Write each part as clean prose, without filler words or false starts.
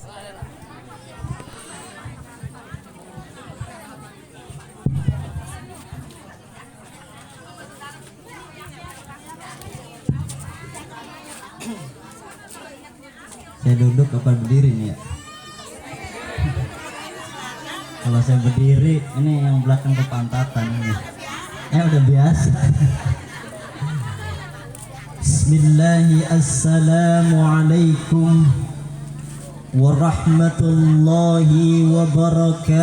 Saya duduk apa berdiri nih ya? Kalau saya berdiri, ini yang belakang kepantatan ini. Udah biasa. Bismillahi assalamualaikum warahmatullahi wabarakatuh.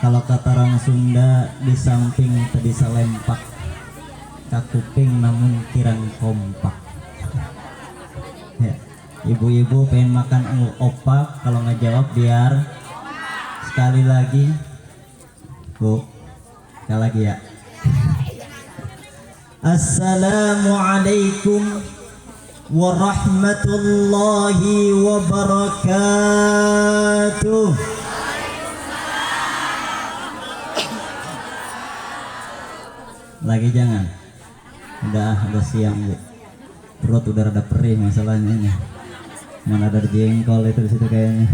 Kalau kata orang Sunda, di samping tadi salempak kakuping namun kirang kompak. Ya, ibu-ibu pengen makan opak, kalau nggak jawab biar sekali lagi, Bu, sekali lagi ya. Assalamualaikum warahmatullahi wabarakatuh. Lagi jangan, udah siang Bu, perut udah rada perih masalahnya ini. Mana ada jengkol itu di situ kayaknya.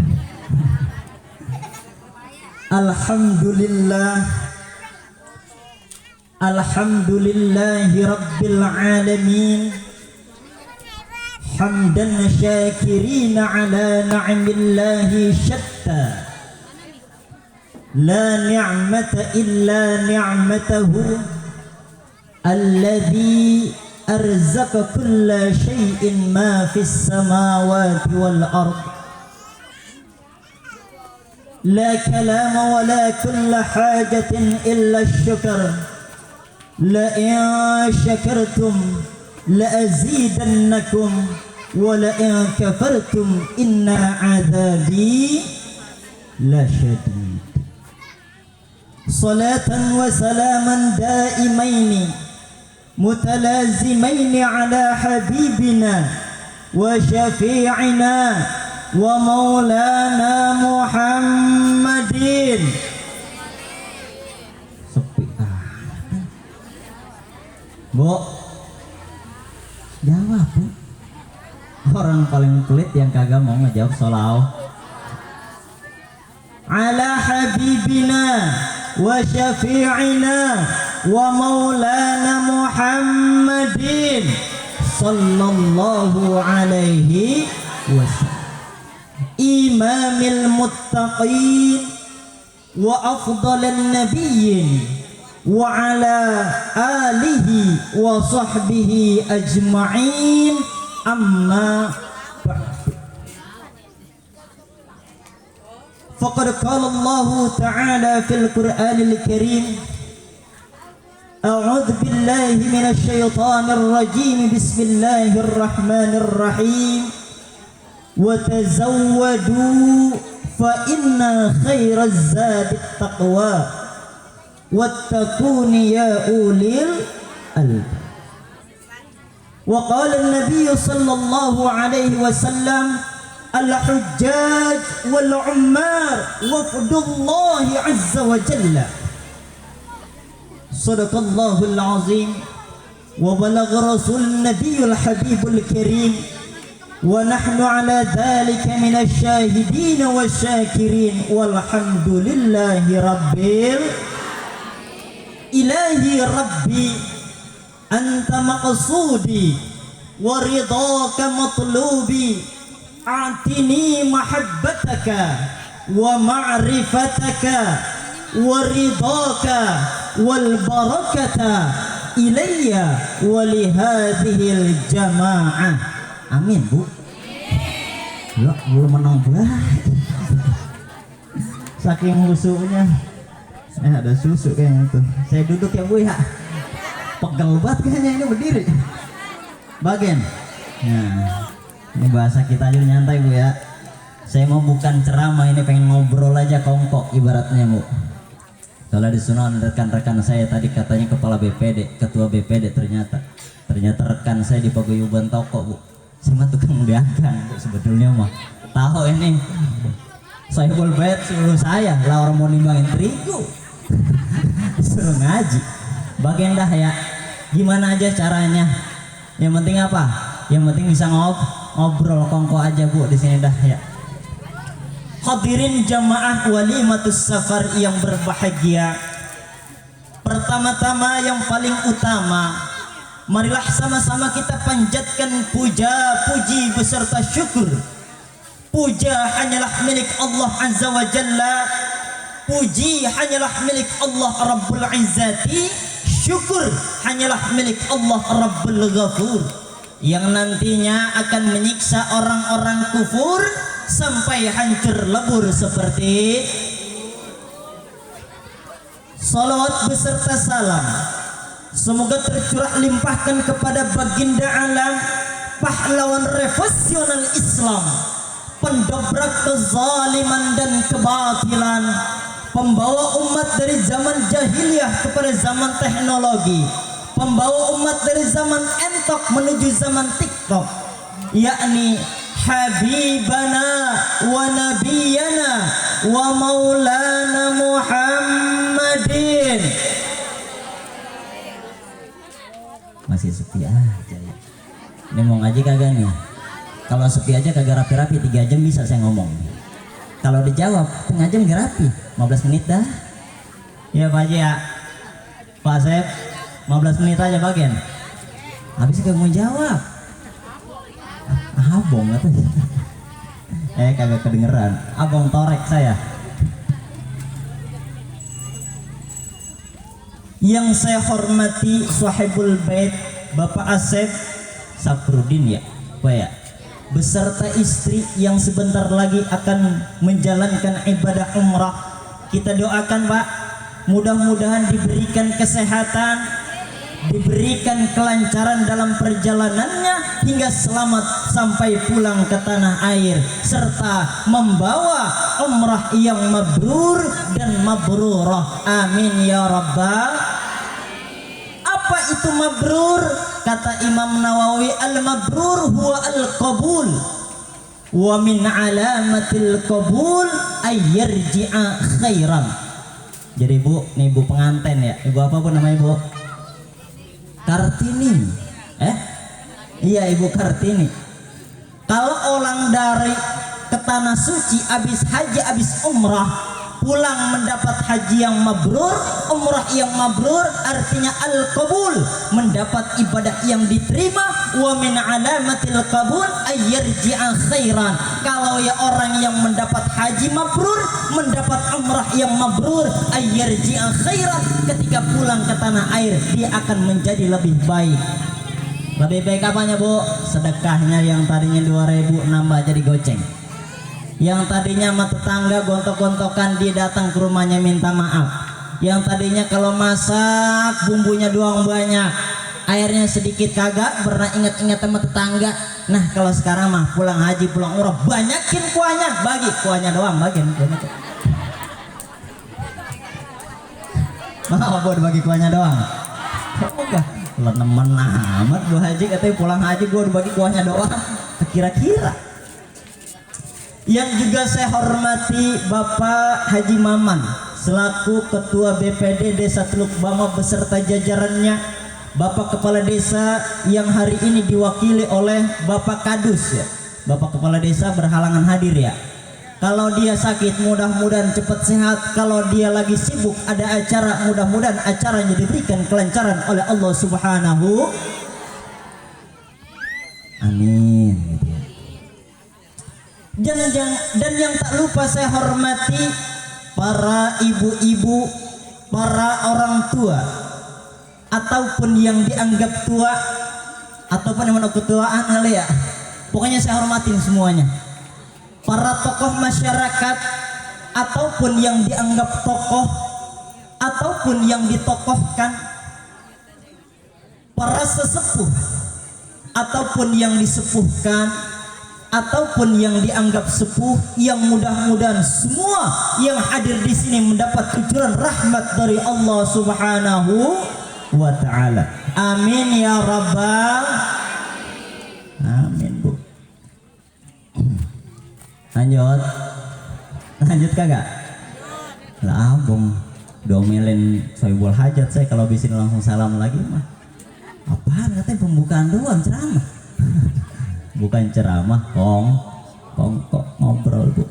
Alhamdulillahi rabbil alamin, hamdan syakirin ala na'amillahi syatta, la ni'mata illa ni'matahu alladhi arzaqa kulla syai'in ma fis samawati wal ard, la kalama wa la kulla hajatin illa syukr, la in syakartum la azidannakum wa la in kafartum inna adhabi la syadid. Salatan wa salaman daimaini متلازمين على حبيبنا وشفيعنا ومولانا محمد. Sepi Bu, jawab Bu. Orang paling pelit yang kagak mau ngejawab sholawat. Ala habibina wa syafi'ina wa maulana Muhammadin sallallahu alaihi wasallam, imamil muttaqin wa afdalan nabiyyin wa ala alihi wa sahbihi ajma'in, amma ba'du. Faqad qala Allah ta'ala fil Qur'anil Karim, a'udzu billahi minasy syaithanir rajim, bismillahir rahmanir rahim, wa tazawwadu fa inna khairaz zadit taqwa wattaquni ya ulil albab. Wa qala an-nabiy sallallahu alaihi wasallam, al-hujjaj wal ummar wafdullahi azza wa jalla. Sadaqallahul azim wa balagha rasul nabiyul habibul karim wa nahnu ala dhalika minasy syahidin wasyakirin walhamdulillahi rabbil ilahi rabbi anta maqsudi wa ridaka matlubi, a'tini mahabbataka wa ma'rifataka wa ridaka wal barakata ilayya wa li hadhil jamaah. Amin Bu. Ya belum menang banget. Saking musuhnya. Ada susu kayaknya tuh. Saya duduk ya Bu ya. Pegel banget kayaknya ini berdiri. Bagian. Nah, ini bahasa kita aja nyantai Bu ya. Saya mau bukan ceramah, ini pengen ngobrol aja kongkok ibaratnya Bu. Kalau di sana rekan-rekan saya tadi katanya kepala BPD, ketua BPD, ternyata rekan saya di paguyuban toko Bu. Saya mah tukang dagang Bu sebetulnya mah. Tahu ini saya boleh bayar seluruh saya lah, orang mau nimbangin terigu. suruh ngaji. Bagian dah ya, gimana aja caranya. Yang penting apa? Yang penting bisa ngobrol kongko aja Bu di sini dah ya. Hadirin jamaah walimatus safar yang berbahagia. Pertama-tama yang paling utama, marilah sama-sama kita panjatkan puja-puji beserta syukur. Puja hanyalah milik Allah Azza wa Jalla. Puji hanyalah milik Allah Rabbul Izzati. Syukur hanyalah milik Allah Rabbul Ghafur, yang nantinya akan menyiksa orang-orang kufur sampai hancur lebur seperti. Salawat beserta salam semoga tercurah limpahkan kepada baginda alam, pahlawan revolusioner Islam, pendobrak kezaliman dan kebatilan, pembawa umat dari zaman jahiliyah kepada zaman teknologi, pembawa umat dari zaman entok menuju zaman TikTok, yakni Habibana wa Nabiyana wa Maulana Muhammadin. Masih sepi aja ya. Ini mau ngaji kagak nih? Kalau sepi aja kagak rapi-rapi 3 jam bisa saya ngomong. Kalau dijawab tengah jam gak rapi, 15 menit dah. Ya Pak Haji ya, Pak Sep, 15 menit aja bagian. Habis kagak mau jawab. Abong atau kagak kedengeran. Abong torek saya. Yang saya hormati Sahibul Bait Bapak Asep Saprudin ya, Pak ya, beserta istri yang sebentar lagi akan menjalankan ibadah umrah. Kita doakan Pak, mudah-mudahan diberikan kesehatan, diberikan kelancaran dalam perjalanannya hingga selamat sampai pulang ke tanah air, serta membawa umrah yang mabrur dan mabrurah. Amin ya rabbal. Apa itu mabrur? Kata Imam Nawawi, al-mabrur huwa al-qabul wa min alamatil qabul ay yarji'a khairan. Jadi Bu, nih Bu pengantin ya. Ibu apa Bu namanya Bu? Kartini. Iya Ibu Kartini. Kalau orang dari ke tanah suci habis haji habis umrah, pulang mendapat haji yang mabrur, umrah yang mabrur, artinya al-qabul, mendapat ibadah yang diterima. Wa min alamatil qabul ayyarji'a khairan. Kalau ya orang yang mendapat haji mabrur, mendapat umrah yang mabrur, ayyarji'a khairan, ketika pulang ke tanah air dia akan menjadi lebih baik. Lebih baik apanya Bu? Sedekahnya yang tadinya 2.000 nambah jadi goceng. Yang tadinya sama tetangga gontok-gontokan dia datang ke rumahnya minta maaf. Yang tadinya kalau masak bumbunya doang banyak, airnya sedikit kagak pernah ingat-ingat sama tetangga. Nah kalau sekarang mah pulang haji pulang umrah banyakin kuahnya, bagi kuahnya doang bagian. Mau buat bagi kuahnya doang. Enggak, lenemen amat Bu Haji katanya pulang haji gua bagi kuahnya doang. Kira-kira. Yang juga saya hormati Bapak Haji Maman selaku Ketua BPD Desa Teluk Bama beserta jajarannya, Bapak Kepala Desa yang hari ini diwakili oleh Bapak Kadus ya. Bapak Kepala Desa berhalangan hadir ya. Kalau dia sakit mudah-mudahan cepat sehat. Kalau dia lagi sibuk ada acara, mudah-mudahan acaranya diberikan kelancaran oleh Allah Subhanahu. Amin. Dan yang tak lupa saya hormati para ibu-ibu, para orang tua, ataupun yang dianggap tua, ataupun yang menurut ketuaan kali ya. Pokoknya saya hormatin semuanya. Para tokoh masyarakat, ataupun yang dianggap tokoh, ataupun yang ditokohkan, para sesepuh, ataupun yang disepuhkan, ataupun yang dianggap sepuh, yang mudah-mudahan semua yang hadir di sini mendapat cucuran rahmat dari Allah Subhanahu wa taala. Amin ya rabbal. Amin Bu. Lanjut kagak? Lah abong. Domelin Soebul Hajat saya kalau di sini langsung salam lagi mah. Apaan katanya pembukaan doang ceramah. Bukan ceramah, kok ngobrol Bu.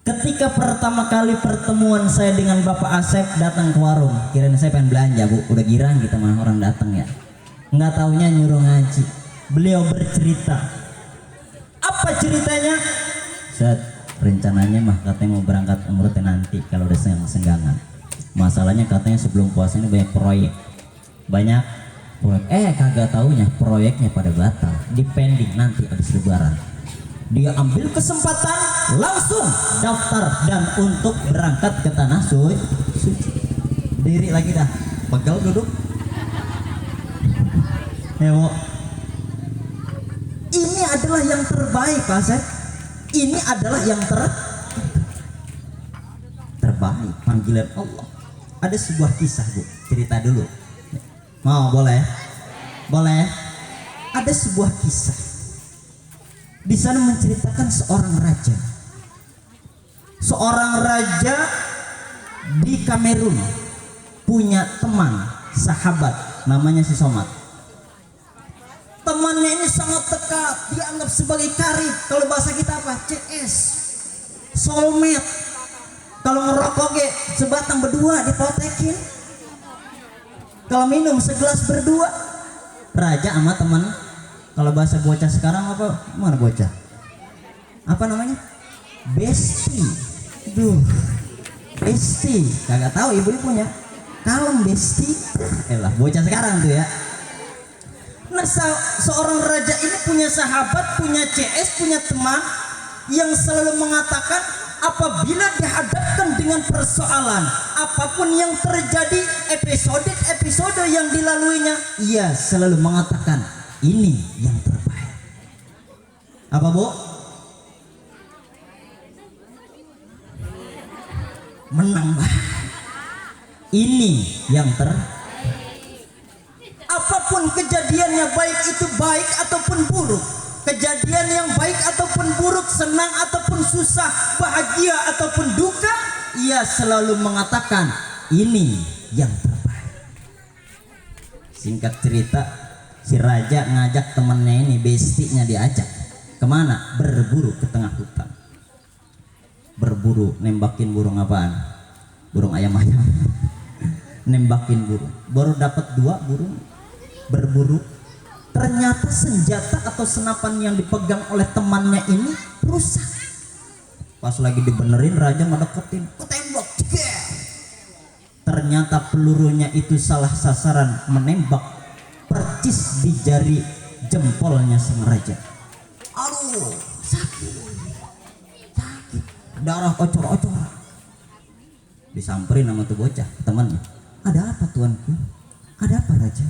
Ketika pertama kali pertemuan saya dengan Bapak Asep datang ke warung, kirain saya pengen belanja Bu, udah girang kita mah orang datang ya. Nggak taunya nyuruh ngaji. Beliau bercerita. Apa ceritanya? Rencananya mah katanya mau berangkat umroh nanti kalau udah senggangan. Masalahnya katanya sebelum puasa ini banyak proyek. Kagak taunya proyeknya pada batal, dipending nanti habis lebaran. Dia ambil kesempatan langsung daftar dan untuk berangkat ke tanah suci. Diri lagi dah, pegel duduk. Ya Bu, ini adalah yang terbaik Pak Asep. Ini adalah yang terbaik panggilan Allah. Ada sebuah kisah Bu, cerita dulu. Mau boleh? Boleh? Ada sebuah kisah. Di sana menceritakan seorang raja. Seorang raja di Kamerun punya teman, sahabat, namanya si Somad. Temannya ini sangat dekat, dianggap sebagai karib. Kalau bahasa kita apa? CS, soulmate. Kalau ngerokok sebatang berdua dipotekin. Kalau minum segelas berdua. Raja sama teman. Kalau bahasa bocah sekarang apa? Mana bocah? Apa namanya? Besti. Besti. Kagak tahu ibu-ibunya. Kalem besti. Bocah sekarang tuh ya. Nah, seorang raja ini punya sahabat, punya CS, punya teman yang selalu mengatakan apabila dihadapkan dengan persoalan apapun yang terjadi, episode yang dilaluinya, ia selalu mengatakan ini yang terbaik. Apa Bu? Menang bah. Ini yang terbaik. Apapun kejadiannya, baik itu baik ataupun buruk, kejadian yang baik ataupun buruk, senang ataupun susah, bahagia ataupun duka, ia selalu mengatakan ini yang terbaik. Singkat cerita, si raja ngajak temannya ini, bestinya diajak kemana? Berburu ke tengah hutan. Berburu, nembakin burung apaan? Burung ayam-ayam. Nembakin burung, baru dapat 2 burung. Berburu, ternyata senjata atau senapan yang dipegang oleh temannya ini rusak. Pas lagi dibenerin, raja mendeketin, ketembak. Ternyata pelurunya itu salah sasaran, menembak percis di jari jempolnya sang raja. Aduh, sakit, darah ocor-ocor. Disamperin sama tuh bocah temannya. Ada apa tuanku? Ada apa raja?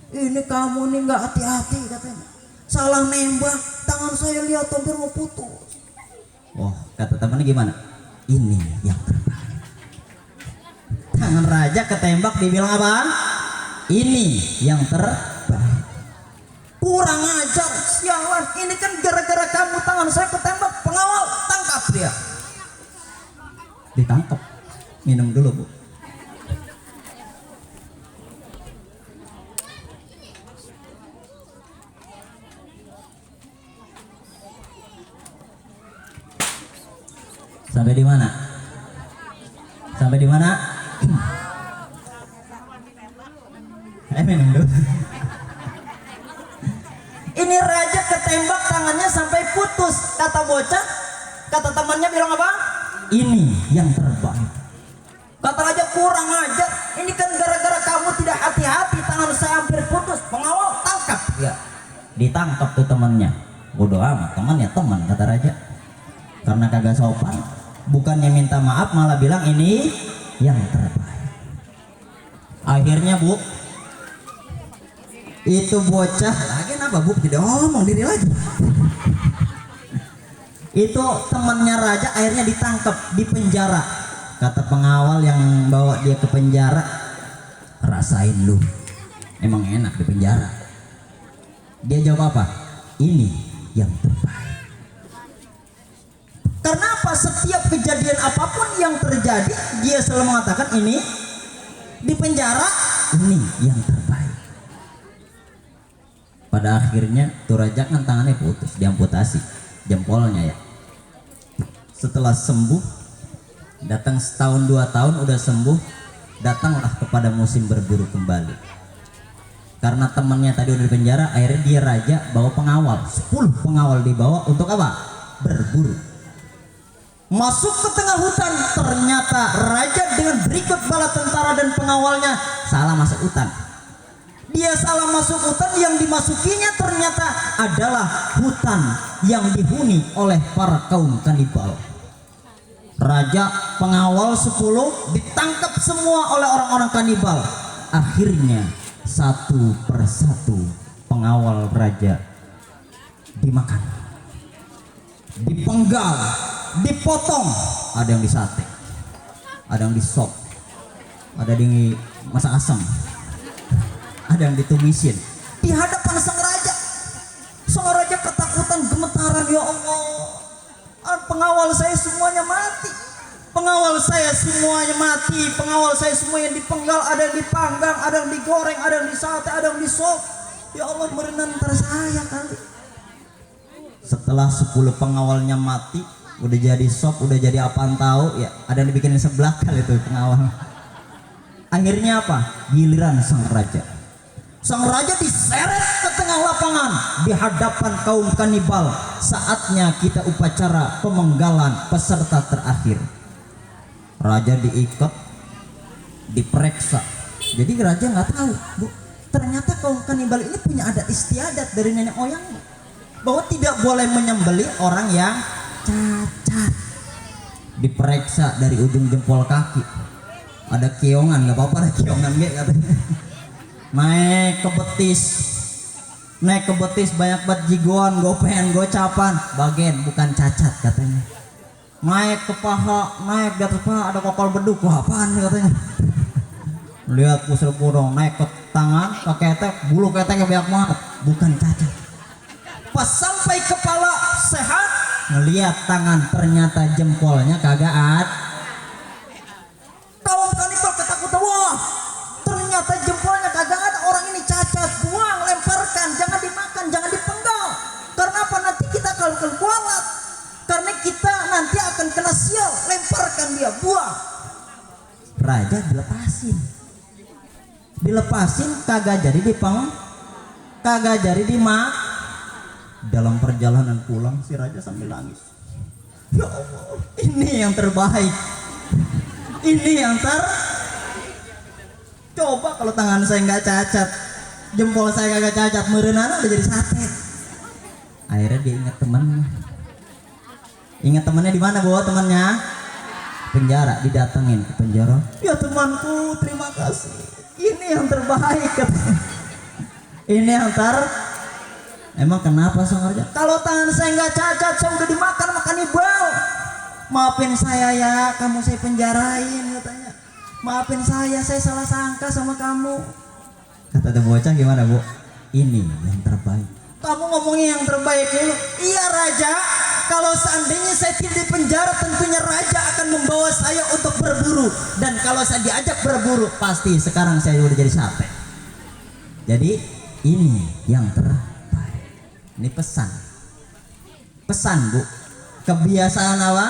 Ini kamu nih nggak hati-hati katanya. Salah nembak, tangan saya lihat hampir mau putus. Oh, kata temannya gimana? Ini yang terbaik. Tangan raja ketembak, dibilang apaan? Ini yang terbaik. Kurang ajar, sialan. Ini kan gara-gara kamu tangan saya ketembak. Pengawal, tangkap dia. Ditangkap. Minum dulu Bu. Sampai di mana? Sampai di mana? Minum dulu. Ini raja ketembak, tangannya sampai putus. Kata bocah, kata temannya bilang apa? Ini yang terbaik. Kata raja, kurang ajar. Ini kan gara-gara kamu tidak hati-hati, tangan saya hampir putus. Pengawal, tangkap ya. Ditangkap tuh temannya. Bodoh amat, temannya teman, kata raja. Karena kagak sopan, bukannya minta maaf malah bilang ini yang terbaik. Akhirnya Bu, itu bocah lagi apa Bu, tidak ngomong diri lagi. Itu temannya raja akhirnya ditangkap, di penjara. Kata pengawal yang bawa dia ke penjara, rasain lu, emang enak di penjara. Dia jawab apa? Ini yang terbaik. Karena apa? setiap kejadian apapun yang terjadi, dia selalu mengatakan ini di penjara ini yang terbaik. Pada akhirnya tuh raja kan tangannya putus, diamputasi jempolnya ya. Setelah sembuh, datang setahun 2 tahun udah sembuh, datanglah kepada musim berburu kembali. Karena temannya tadi udah di penjara, akhirnya dia raja bawa pengawal, 10 pengawal dibawa untuk apa? Berburu. Masuk ke tengah hutan, ternyata raja dengan berikut bala tentara dan pengawalnya salah masuk hutan. Dia salah masuk hutan, yang dimasukinya ternyata adalah hutan yang dihuni oleh para kaum kanibal. Raja, pengawal 10 ditangkap semua oleh orang-orang kanibal. Akhirnya satu persatu pengawal raja dimakan, dipenggal, dipotong. Ada yang disate, ada yang disop, ada yang dimasak asam, ada yang ditumisin di hadapan sang raja. Sang raja ketakutan, gemetaran, ya Allah, pengawal saya semuanya mati, pengawal saya semuanya mati, pengawal saya semua yang dipenggal, ada yang dipanggang, ada yang digoreng, ada yang disate, ada yang disop. Ya Allah, merenang ntar saya kali. Setelah 10 pengawalnya mati, udah jadi sop, udah jadi apaan tahu ya, ada yang dibikinin sebelah kali itu pengawal. Akhirnya apa? Giliran sang raja. Sang raja diseret ke tengah lapangan di hadapan kaum kanibal. Saatnya kita upacara pemenggalan peserta terakhir. Raja diikat, diperiksa. Jadi raja nggak tahu, Bu, ternyata kaum kanibal ini punya adat istiadat dari nenek moyangnya, bahwa tidak boleh menyembelih orang yang cacat. Diperiksa dari ujung jempol kaki, ada keongan, nggak apa-apa, ada keongan katanya. Naik ke betis banyak banget jigoan, gopen, gocapan, bagian bukan cacat katanya. Naik ke paha, naik di atas paha ada kokol beduk, wah apaan nih katanya. Lihat pusar burung, naik ke tangan, ke ketek, bulu keteknya banyak banget, bukan cacat. Pas sampai kepala sehat, ngelihat tangan, ternyata jempolnya kagak ada. Kaum kanibal ketakutan, wah ternyata jempolnya kagak ada, orang ini cacat, buang, lemparkan, jangan dimakan, jangan dipenggal. Karena apa? Nanti kita kalau kualat, karena kita nanti akan kena sial, lemparkan dia, buang. Raja dilepasin kagak jadi dipeng, kagak jadi dimak. Dalam perjalanan pulang si raja sambil nangis, ya Allah, ini yang terbaik, ini yang coba kalau tangan saya nggak cacat, jempol saya kagak cacat, merenana udah jadi sate. Akhirnya dia ingat temannya di mana, Bu? Temannya penjara, didatengin ke penjara. Ya temanku, terima kasih, ini yang terbaik katanya. Ini yang Emang kenapa sang raja? Kalau tangan saya nggak cacat, saya udah dimakan sama kanibal. Maafin saya ya, kamu saya penjarain katanya. Maafin saya salah sangka sama kamu. Kata bocah, gimana Bu? Ini yang terbaik. Kamu ngomongin yang terbaik dulu. Iya raja, kalau seandainya saya tidak di penjara, tentunya raja akan membawa saya untuk berburu. Dan kalau saya diajak berburu, pasti sekarang saya udah jadi sate. Jadi ini yang terbaik. Ini pesan Bu. Kebiasaan apa?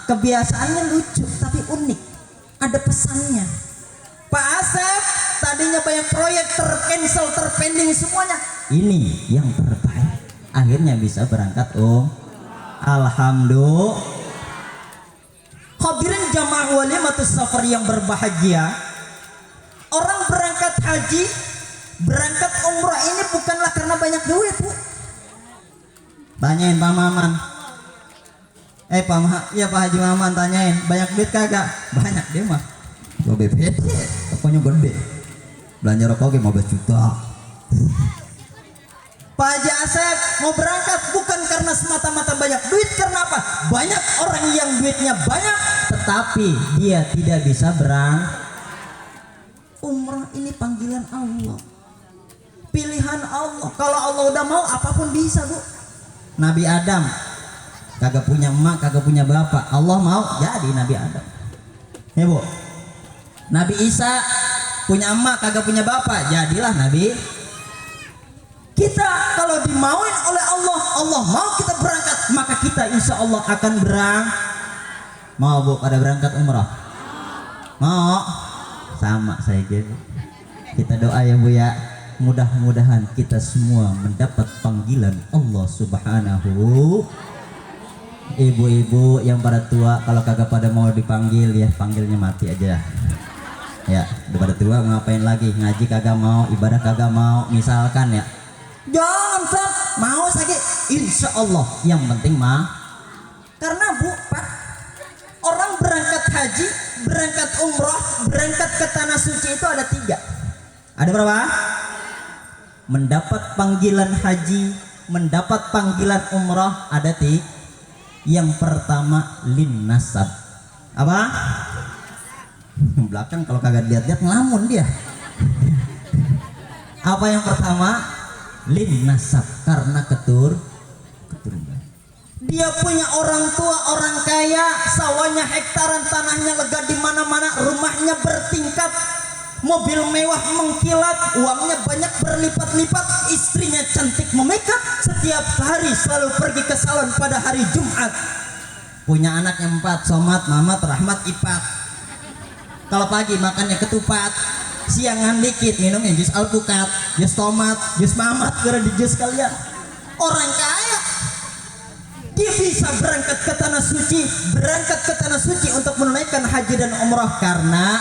Kebiasaannya lucu tapi unik, ada pesannya. Pak Asep tadinya banyak proyek tercancel, terpending semuanya, ini yang terbaik, akhirnya bisa berangkat. Alhamdulillah. Hadirin jamaah walimatus safar yang berbahagia, orang berangkat haji, berangkat umrah ini bukanlah karena banyak duit, Bu. Tanyain Pak Maman, Pak Haji Maman, tanyain banyak duit kagak? Banyak dia mah, gua BPD, pokoknya gede, belanja rokok 15 juta. Pak Haji Asep mau berangkat bukan karena semata-mata banyak duit, karena apa? Banyak orang yang duitnya banyak tetapi dia tidak bisa berangkat. Umrah ini panggilan Allah, pilihan Allah. Kalau Allah udah mau, apapun bisa, Bu. Nabi Adam kagak punya emak, kagak punya bapak, Allah mau jadi Nabi Adam. Ya Bu. Nabi Isa punya emak, kagak punya bapak, jadilah Nabi. Kita kalau dimauin oleh Allah, Allah mau kita berangkat, maka kita insya Allah akan mau Bu pada berangkat umrah. Mau? Sama saya gitu. Kita doa ya Bu ya. Mudah-mudahan kita semua mendapat panggilan Allah Subhanahu. Ibu-ibu yang pada tua kalau kagak pada mau dipanggil ya panggilnya mati aja. Ya, udah pada tua ngapain lagi, ngaji kagak mau, ibadah kagak mau, misalkan ya. Jangan mau sakit, insya Allah yang penting mah. Karena Bu Pak, orang berangkat haji, berangkat umroh, berangkat ke tanah suci itu ada 3. Ada berapa? Mendapat panggilan haji, mendapat panggilan umroh ada 3. Yang pertama lin nasab. Apa? Yang belakang kalau kagak lihat-lihat ngelamun dia. Apa yang pertama? Lin nasab, karena keturunan. Dia punya orang tua, orang kaya, sawahnya hektaran, tanahnya lega di mana-mana, rumahnya bertingkat, mobil mewah mengkilat, uangnya banyak berlipat-lipat, istrinya cantik memikat, setiap hari selalu pergi ke salon pada hari Jumat. Punya anaknya 4, Somat, Mamat, Rahmat, Ipat. Kalau pagi makannya ketupat, siangan dikit minumnya jus alpukat, jus tomat, jus mamat, gara di jus kalian. Orang kaya, dia bisa berangkat ke tanah suci, untuk menunaikan haji dan umrah karena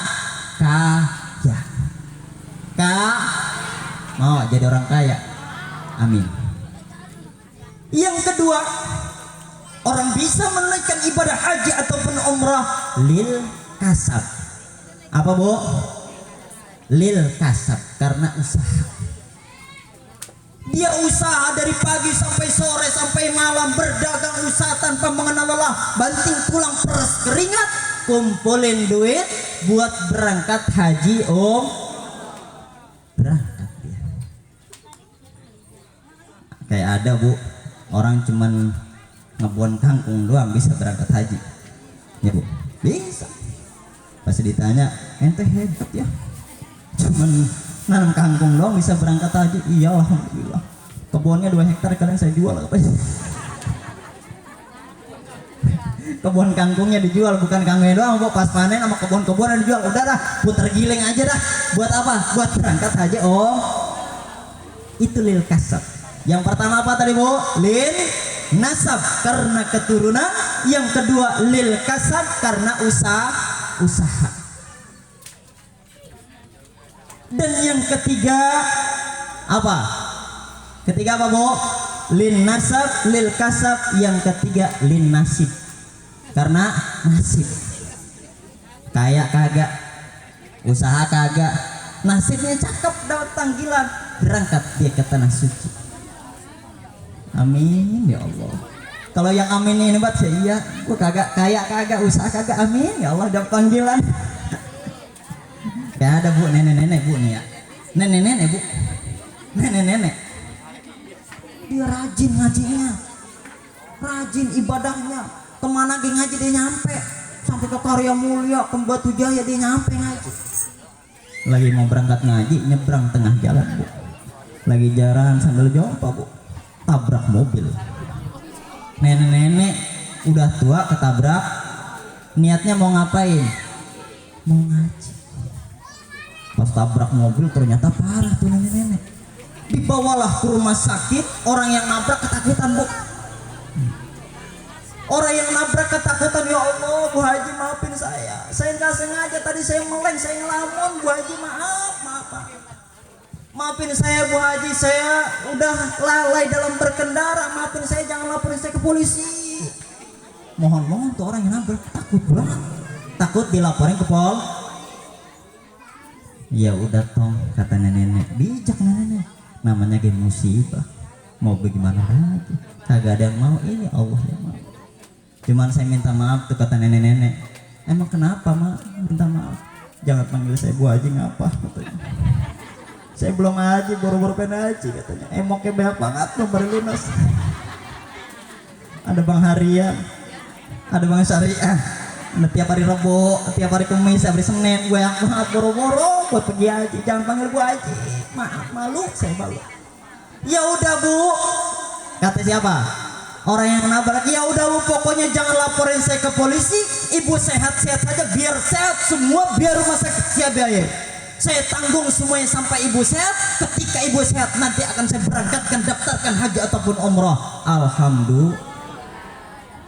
kaya. Mau jadi orang kaya, amin. Yang kedua, orang bisa menunaikan ibadah haji ataupun umrah lil kasab. Apa Bu? Lil kasab, karena usaha. Dia usaha dari pagi sampai sore sampai malam, berdagang usaha tanpa mengenal lelah, banting tulang peres keringat, kumpulin duit buat berangkat haji berangkat dia. Kayak ada Bu, orang cuman ngebuan kangkung doang bisa berangkat haji. Ya Bu, bisa. Pas ditanya, ente hebat ya, cuman nanam kangkung doang bisa berangkat haji. Iya alhamdulillah, kebunnya 2 hektar kalian saya jual apa sih? Kebun kangkungnya dijual, bukan kangkungnya doang Bu, pas panen sama kebun-kebunan dijual. Udah dah, puter giling aja dah. Buat apa? Buat berangkat haji. Itu lil kasab. Yang pertama apa tadi Bu? Lil nasab, karena keturunan. Yang kedua lil kasab, karena usaha. Dan yang ketiga apa? Ketiga apa Bu? Lin nasab, lil kasab. Yang ketiga lin nasib, karena nasib. Kaya kagak, usaha kagak, nasibnya cakep, dapat panggilan, berangkat dia ke tanah suci. Amin ya Allah. Kalau yang amin ini buat saya, iya, gua kagak kaya kagak, usaha kagak, amin ya Allah dapat panggilan. Kayak ada Bu, nenek-nenek Bu nih ya, nenek-nenek Bu, nenek-nenek, dia rajin ngajinya, rajin ibadahnya, kemana dia ngaji dia nyampe, sampai ke Karya Mulia, ke Batu Jaya dia nyampe ngaji. Lagi mau berangkat ngaji, nyebrang tengah jalan Bu, lagi jalan sambil jompa Bu, tabrak mobil. Nenek-nenek udah tua ketabrak, niatnya mau ngapain? Mau ngaji. Pas tabrak mobil ternyata parah tuh nenek-nenek. Dibawalah ke rumah sakit, orang yang nabrak ketakutan Bu. Orang yang nabrak ketakutan, ya Allah Bu Haji maafin saya nggak sengaja tadi, saya meleng, saya ngelamun Bu Haji, maaf. Maafin saya Bu Haji, saya udah lalai dalam berkendara, maafin saya, jangan laporin saya ke polisi. Mohon tuh orang yang nabrak takut banget, takut dilaporin ke pol. Ya udah tong, kata nenek, bijak nenek, namanya game musibah, mau bagaimana lagi, kagak ada yang mau, ini Allah yang mau. Cuman saya minta maaf tuh, kata nenek. Emang kenapa mak minta maaf? Jangan panggil saya Bu Haji, ngapa katanya. Saya belum ngaji, boro-boro pengen haji katanya. Emoknya banyak banget tuh baru lunas. ada Bang Harian, ada Bang Syariah, ada tiap hari Rebo, tiap hari Kamis, hari Senin gue yang banget boro-boro buat pergi haji. Jangan panggil gue haji, maaf, malu, saya malu. Ya udah Bu, kata siapa? Orang yang nabrak. Ya udah Bu, pokoknya jangan laporin saya ke polisi, ibu sehat-sehat saja, biar sehat semua, biar rumah sakit siap biaya. Saya tanggung semuanya sampai ibu sehat. Ketika ibu sehat nanti akan saya berangkatkan, daftarkan haji ataupun umrah. Alhamdulillah,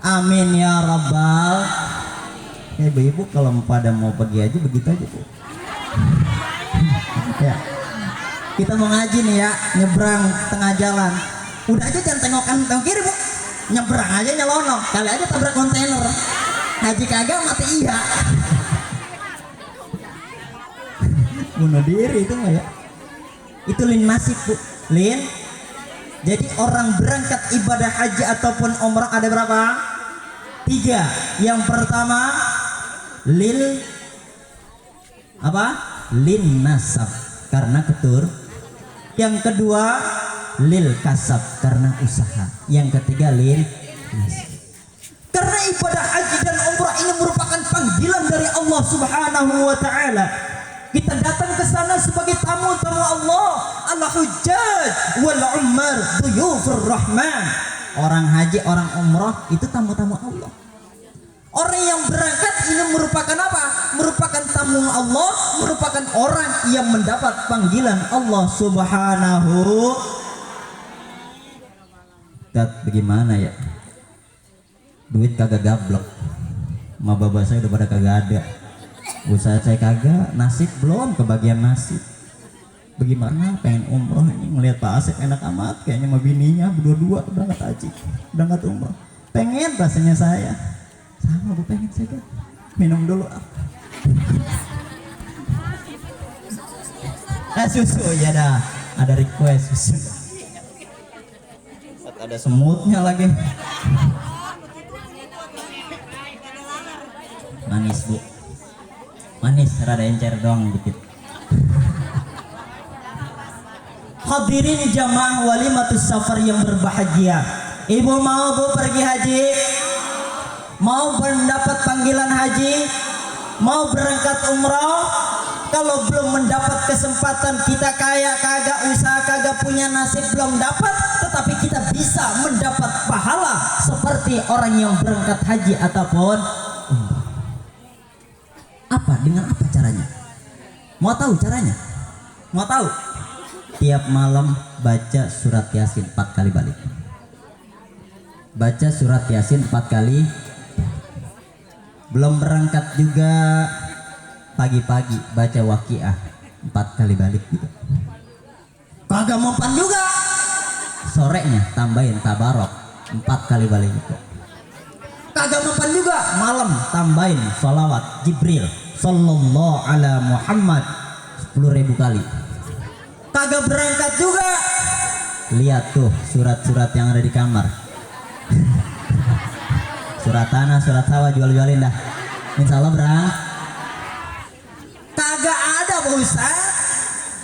amin ya rabbal. Ya ibu-ibu kalau pada mau pergi haji begitu aja Bu. Ya, kita mau ngaji nih ya, nyebrang tengah jalan, udah aja jangan tengok kanan tengok kiri Bu, nyebrang aja nyelono, kali aja tabrak kontainer. Haji kagak mati iya. Bunuh diri itu mah ya. Itu lin nasib Bu, lin. Jadi orang berangkat ibadah haji ataupun umrah ada berapa? 3. Yang pertama lil apa? Lin nasab, karena ketur. Yang kedua lil kasab, karena usaha. Yang ketiga lil nasab. Karena ibadah haji dan umrah ini merupakan panggilan dari Allah Subhanahu wa taala. Kita datang ke sana sebagai tamu-tamu Allah. Al-hujjaj wal ummar duyufur rahman. Orang haji, orang umrah itu tamu-tamu Allah. Orang yang berangkat ini merupakan apa? Merupakan tamu Allah, merupakan orang yang mendapat panggilan Allah Subhanahu. Dat bagaimana ya? Duit kagak gablek. Ma baba saya udah pada kagak ada. Usaha saya kagak, nasib belum kebagian nasib. Bagaimana pengen umroh ini, melihat Pak Asep enak amat kayaknya sama bininya berdua-dua berangkat haji, berangkat umroh. Pengen rasanya saya. Sama Bu, pengen saya kan. Minum dulu susu ya dah. Ada request susu. Ada semutnya lagi. Manis Bu. Manis, rada encer doang dikit. Hadirin jamaah walimatus safar yang berbahagia. Ibu mau Bu pergi haji? Mau mendapat panggilan haji? Mau berangkat umrah? Kalau belum mendapat kesempatan, kita kaya kagak, usaha kagak, punya nasib belum dapat, tetapi kita bisa mendapat pahala seperti orang yang berangkat haji ataupun umrah. Apa? Dengan apa caranya? Mau tahu caranya? Mau tahu? Tiap malam baca surat Yasin 4 kali balik. Baca surat Yasin 4 kali. Belum berangkat juga pagi-pagi baca Waqiah 4 kali balik gitu. Kagak mempan juga. Sorenya tambahin Tabarok 4 kali balik gitu. Kagak mempan juga, malam tambahin sholawat Jibril sallallahu ala Muhammad 10.000 kali. Kagak berangkat juga, lihat tuh surat-surat yang ada di kamar. Surat tanah, surat sawah, jual-jualin dah. Insya Allah berangkat. Kagak ada Pak Ustaz,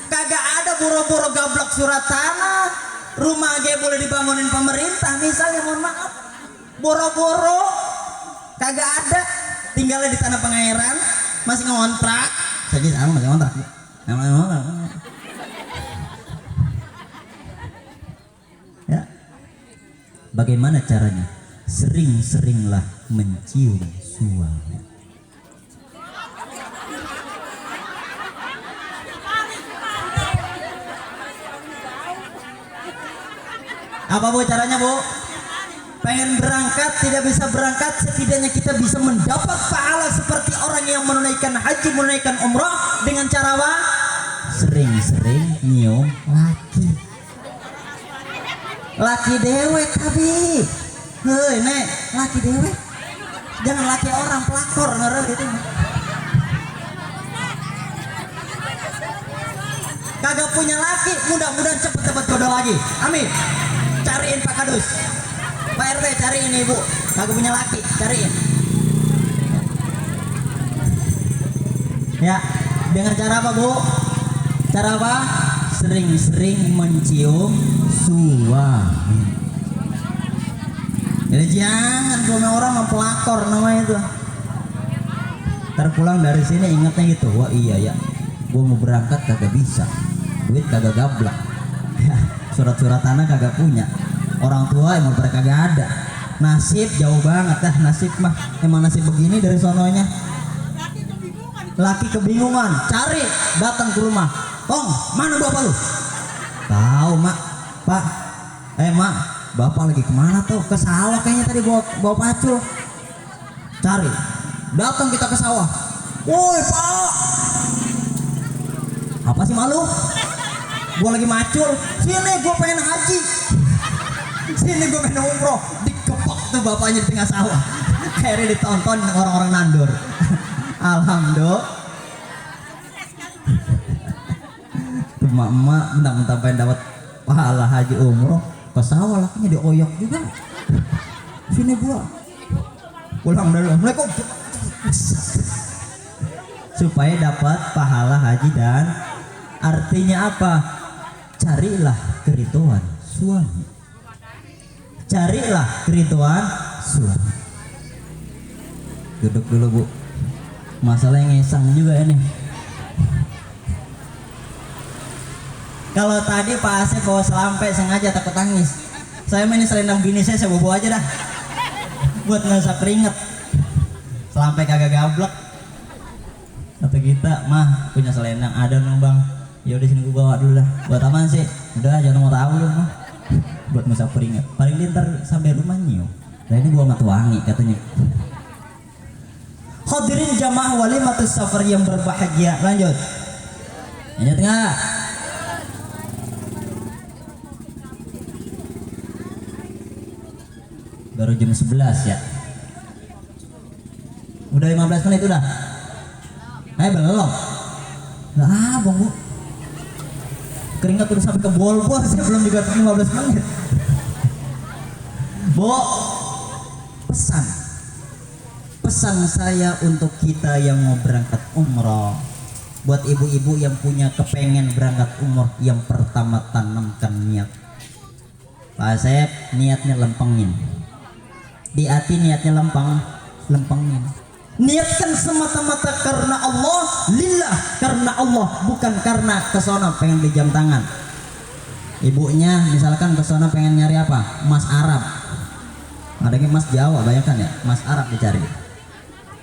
kagak ada boro-boro gablok surat tanah. Rumah aja boleh dibangunin pemerintah misalnya, mohon maaf, boro-boro kagak ada. Tinggalnya di tanah pengairan, masih ngontrak. Jadi sama masih ngontrak. Ya. Bagaimana caranya? Sering-seringlah mencium suami. Apa Bu caranya Bu? Pengen berangkat tidak bisa berangkat, setidaknya kita bisa mendapat pahala seperti orang yang menunaikan haji, menunaikan umrah dengan cara apa? Sering-sering nyium laki. Laki dewek tapi. Hei nek, laki dewek. Jangan laki orang pelakor ngere gitu. Kagak punya laki, mudah-mudahan cepet-cepet jodoh lagi. Amin. Cariin Pak Kadus, Pak RT cariin Ibu. Kagak punya laki, cariin. Ya, dengan cara apa Bu? Cara apa? Sering-sering mencium suami. Jadi jangan suami orang mempelakor namanya itu. Terpulang dari sini ingatnya gitu, wah iya ya, gua mau berangkat kagak bisa, duit kagak gablak, surat-surat tanah kagak punya, orang tua emang pada kagak ada, nasib jauh banget dah, nasib mah emang nasib begini dari sononya. Laki kebingungan, cari, datang ke rumah, Tong, mana bapak lu? Tahu mak, pak, mak, bapak lagi kemana tuh? Ke sawah kayaknya tadi bawa pacul. Cari, datang kita ke sawah. Woi pak, apa sih malu? Gua lagi macul. Sini gua pengen haji. Sini gua pengen umroh. Dikepok tuh bapaknya di tengah sawah. Akhirnya ditonton orang-orang nandur. Alhamdulillah. Tuh emak-emak mentang-mentang pengen dapat pahala haji umroh ke sawah, lakinya dioyok juga. Sini gua pulang dulu. Assalamualaikum. Supaya dapat pahala haji. Dan artinya apa? Carilah keridhaan suami. Carilah keridhaan suami. Duduk dulu bu, masalah yang ngesang juga ini. Kalau tadi Pak Asep bawa selampe sengaja takut tangis, saya main selendang bini saya bawa aja dah buat ngasah keringet. Selampe kagak gablek. Kata kita, mah punya selendang ada nih bang, ya udah sini gua bawa dulu dah. Buat apaan sih? Udah jangan mau tahu lu mah. Buat ngasah keringet. Paling dia ntar sampai rumah nyium. Nah ini gua matu wangi katanya. Hadirin jamaah walimatus safar yang berbahagia. Lanjut. Lanjut nggak? Baru jam 11 ya. Udah 15 menit udah. Belum. Lah bang bu, keringat udah sampai ke bol-bol. Saya belum juga 15 menit. Bu, pesan saya untuk kita yang mau berangkat umroh, buat ibu-ibu yang punya kepengen berangkat umroh, yang pertama tanamkan niat. Pak Asep niatnya lempengin, di hati niatnya lempengin. Niatkan semata-mata karena Allah, lillah, karena Allah, bukan karena kesana pengen di jam tangan. Ibunya misalkan kesana pengen nyari apa? Emas Arab. Adanya emas Jawa, bayangkan ya, emas Arab dicari.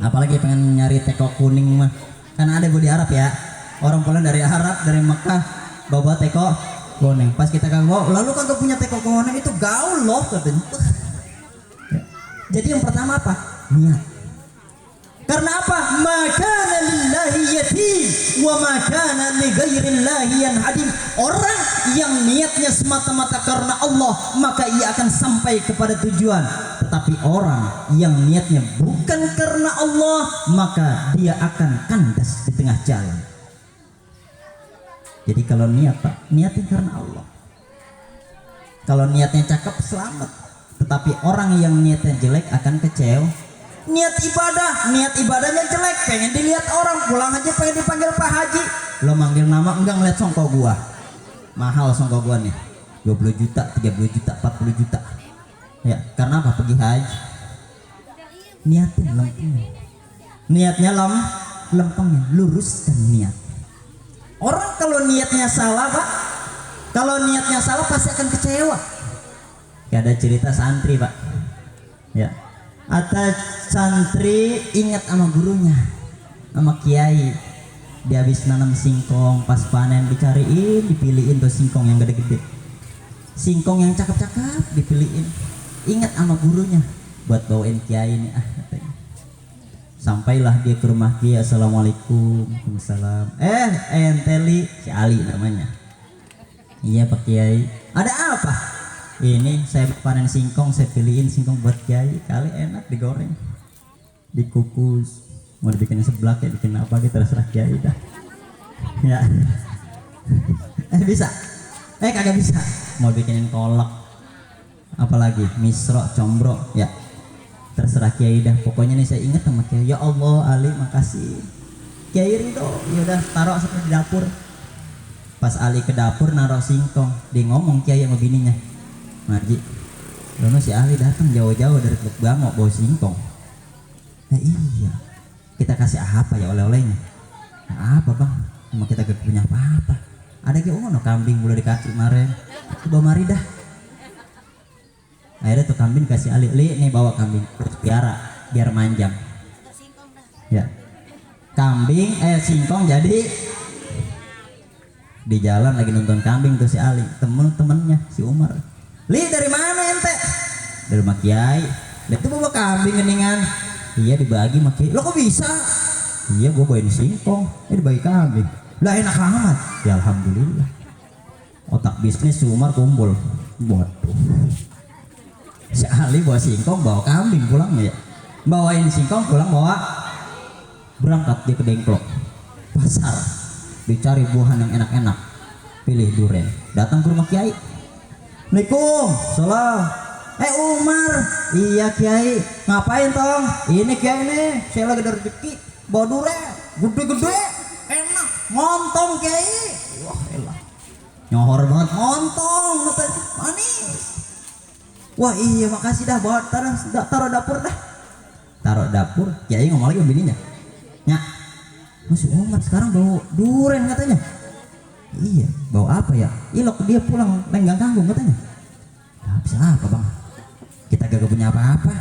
Apalagi pengen nyari teko kuning mah, kan ada bu di Arab ya. Orang pulang dari Arab, dari Mekah bawa teko kuning. Pas kita kagak bawa, lalu kagak punya teko kuning, itu gaul loh katanya. Jadi yang pertama apa? Niat. Karena apa? Makana lillahi yatim wa makana li ghairillahi yanhadim. Orang yang niatnya semata-mata karena Allah, maka ia akan sampai kepada tujuan. Tetapi orang yang niatnya bukan karena Allah, maka dia akan kandas di tengah jalan. Jadi kalau niat Pak, niatin karena Allah. Kalau niatnya cakep selamat. Tetapi orang yang niatnya jelek akan kecewa. Niat ibadahnya jelek, pengen dilihat orang, pulang aja pengen dipanggil Pak Haji. Lo manggil nama enggak ngeliat songkok gua. Mahal songkok gua nih. 20 juta, 30 juta, 40 juta. Ya, karena apa? Pergi haji. Niatin lempengin. Niatnya lempengin, luruskan niat. Orang kalau niatnya salah, Pak. Kalau niatnya salah pasti akan kecewa. Ya, ada cerita santri, Pak. Ya. Atas santri ingat sama gurunya, sama kiai. Dia habis nanam singkong, pas panen dicariin, dipilihin tuh singkong yang gede-gede, singkong yang cakep-cakep dipilihin. Ingat sama gurunya buat bawain kiai ini katanya. Sampailah dia ke rumah kiai. Assalamualaikum. Waalaikumsalam. Enteli si Ali namanya. Iya Pak Kiai. Ada apa? Ini saya panen singkong, saya pilihin singkong buat kiai, kali enak digoreng, dikukus, mau dibikin seblak ya bikin apa gitu, terserah kiai dah. Ya. Bisa? Kagak bisa. Mau bikinin kolak, apalagi misro, combro, ya terserah kiai dah. Pokoknya nih saya ingat sama kiai. Ya Allah Ali makasih. Kiai ridho. Ya udah taruh seperti di dapur. Pas Ali ke dapur naruh singkong, dia ngomong kiai sama bininya, Marji, Lalu si Ali datang jauh-jauh dari Teluk Bangok bawa singkong. Nah iya, kita kasih apa ya oleh-olehnya? Nah, apa bang? Cuma kita gak punya apa-apa. Ada kayak ono kambing boleh dikasih kemarin. Coba mari dah. Akhirnya tuh kambing kasih Ali, nih bawa kambing terus piara biar manjang. Ya, kambing singkong jadi di jalan lagi nonton kambing tuh si Ali, temen-temennya si Umar. Dari mana ente? Dari rumah Kiai. Itu bawa kambing geningan. Iya dibagi sama Kiai. Lo kok bisa? Iya gua bawain singkong, dibagi kambing. Lah enak amat. Ya alhamdulillah. Otak bisnis si Umar kumpul. Waduh. Si Ali bawa singkong, bawa kambing pulang ya. Bawain singkong pulang bawa. Berangkat dia ke Dengklok pasar, dicari buahan yang enak-enak, pilih durian. Datang ke rumah Kiai. Assalamualaikum. Salam. Umar. Iya Kiai. Ngapain tong? Ini Kiai nih, saya lagi ada rezeki bawa durian gede-gede enak, montong Kiai. Wah elah, nyohor banget, montong manis. Wah iya makasih dah, bawa taruh dapur dah. Taruh dapur. Kiai ngomong lagi sama bininya, Nyak, masih Umar sekarang bawa duren katanya. Iya, bawa apa ya? Ilok dia pulang lenggang kanggung katanya. Nah, bisa apa bang? Kita gak punya apa-apa.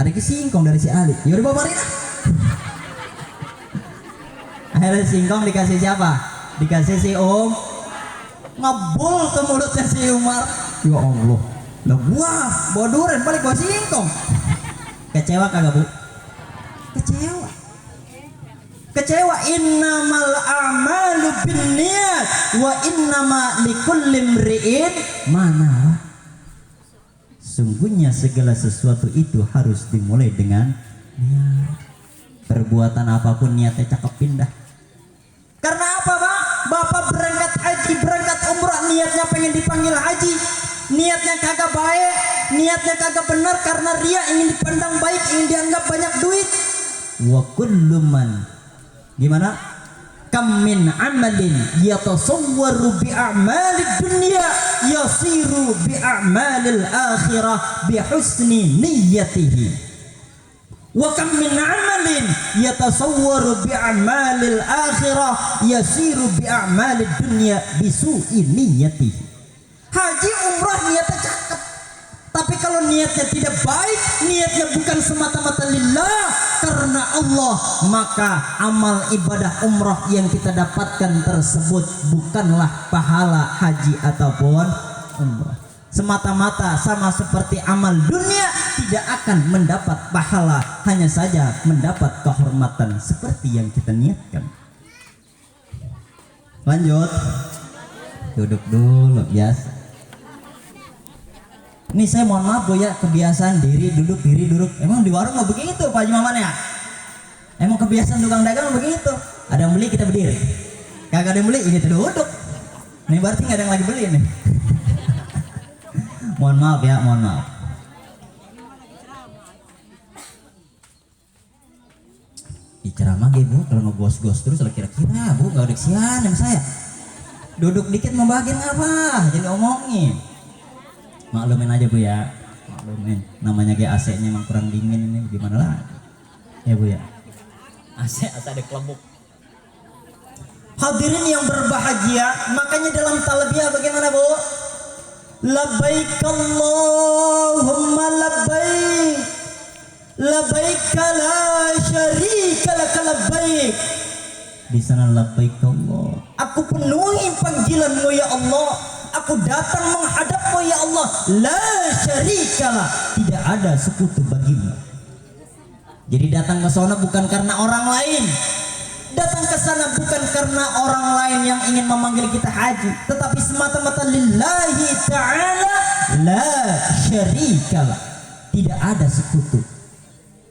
Ada singkong dari si Ali. Yaudah bawa mari lah. Akhirnya singkong dikasih siapa? Dikasih si Ngebul tuh mulutnya si Umar. Ya Allah. Lah bawa duren balik bawa singkong. Kecewa kagak bu? Kecewa. Innamal a'malu binniyat wa innama likulli imri'in mana. Sungguhnya segala sesuatu itu harus dimulai dengan niat. Perbuatan apapun niatnya cakep pindah. Karena apa bang? Bapak berangkat haji, berangkat umrah, niatnya pengen dipanggil haji, niatnya kagak baik, niatnya kagak benar karena ria, ingin dipandang baik, ingin dianggap banyak duit. Wa kullu man gimana? Kam min amalin yatasawwaru bi a'malid dunya yasiru bi a'malil akhirah bi husni niyyatihi. Wa kam min amalin yatasawwaru bi a'malil akhirah yasiru bi a'malid dunya bi su'i niyyatihi. Haji umrah niatnya cakep, tapi kalau niatnya tidak baik, niatnya bukan semata-mata lillah karena Allah, maka amal ibadah umrah yang kita dapatkan tersebut bukanlah pahala haji ataupun umrah. Semata-mata sama seperti amal dunia, tidak akan mendapat pahala, hanya saja mendapat kehormatan seperti yang kita niatkan. Lanjut. Duduk dulu biasa. Ini saya mohon maaf bu ya, kebiasaan diri duduk. Emang di warung nggak begitu Pak Haji Maman ya? Emang kebiasaan tukang dagang begitu. Ada yang beli kita berdiri, kagak ada yang beli ini duduk. Ini berarti nggak ada yang lagi beli nih. Mohon maaf ya, mohon maaf. Di ceramah bu, kalau ngegos-gos terus kira-kira bu nggak ada kesian sama saya. Duduk dikit mau bagian apa? Jadi omongin. Maklumin aja bu ya, maklumin. Namanya kayak AC-nya emang kurang dingin ini, gimana lah? Ya bu ya. AC ada kelebuk. Hadirin yang berbahagia, makanya dalam talbiyah bagaimana bu? Labbaik Allahumma labbaik, labbaik la syarika lak labbaik. Di sana labbaik Allah. Aku penuhi panggilanmu ya Allah. Aku datang menghadapmu ya Allah. La syarikalah, tidak ada sekutu bagimu. Jadi datang ke sana bukan karena orang lain. Datang ke sana bukan karena orang lain yang ingin memanggil kita haji, tetapi semata-mata lillahi ta'ala, la syarikalah, tidak ada sekutu.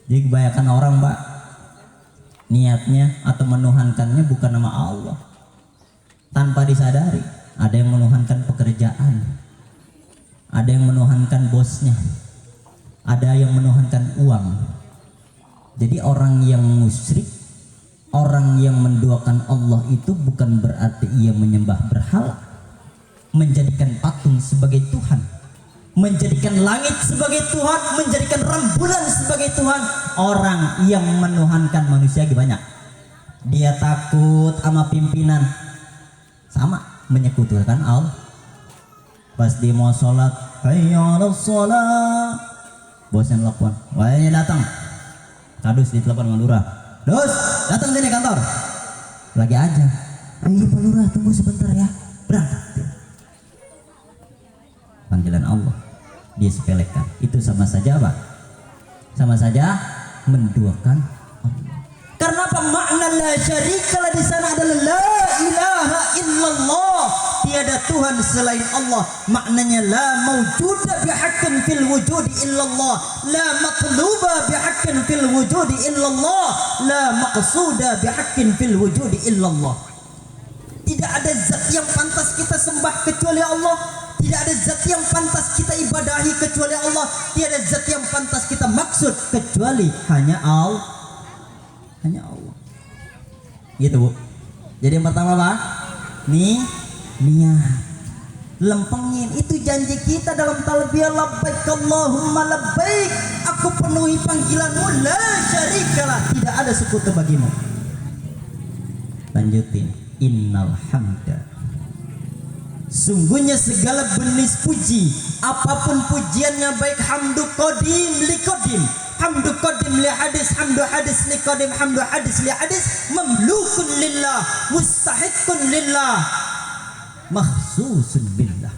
Jadi kebanyakan orang mbak, niatnya atau menuhankannya bukan nama Allah, tanpa disadari. Ada yang menuhankan pekerjaan, ada yang menuhankan bosnya, ada yang menuhankan uang. Jadi orang yang musyrik, orang yang menduakan Allah itu bukan berarti ia menyembah berhala, menjadikan patung sebagai Tuhan. menjadikan langit sebagai Tuhan, menjadikan rembulan sebagai Tuhan. Orang yang menuhankan manusia banyak. Dia takut sama pimpinan, sama menyekutukan Allah. Pas dia mau sholat, hayya 'alas sholat, bosnya telepon, wahai datang, kadus ditelepon sama lurah, dus datang sini kantor, lagi aja. Iya Pak Lurah, tunggu sebentar ya, berangkat. Panggilan Allah dia sepelekan, itu sama saja apa? Sama saja menduakan Allah. Karena apa? Makna la syarikalah di sana adalah la ilaha illallah, tiada Tuhan selain Allah. Maknanya la mawjuda bihaqqin fil wujudi illallah, la matluba bihaqqin fil wujudi illallah, la maqsuda bihaqqin fil wujudi illallah. Tidak ada zat yang pantas kita sembah kecuali Allah. Tidak ada zat yang pantas kita ibadahi kecuali Allah. Tiada zat yang pantas kita maksud kecuali hanya Allah. Hanya Allah. Gitu Bu. Jadi yang pertama Pak, niat. Lempengin itu janji kita dalam talbiyah, labbaik Allahumma labbaik, aku penuhi panggilanmu, la syarikalah, tidak ada sekutu bagimu. Lanjutin, innal hamda, sungguhnya segala jenis puji, apapun pujiannya, baik hamdu qadim li qadim, hamdu qadim li hadis, hamdu hadis li qadim, hamdu hadis li hadis, mamlukun lillah, mustahiqun lillah, makhsusun billah.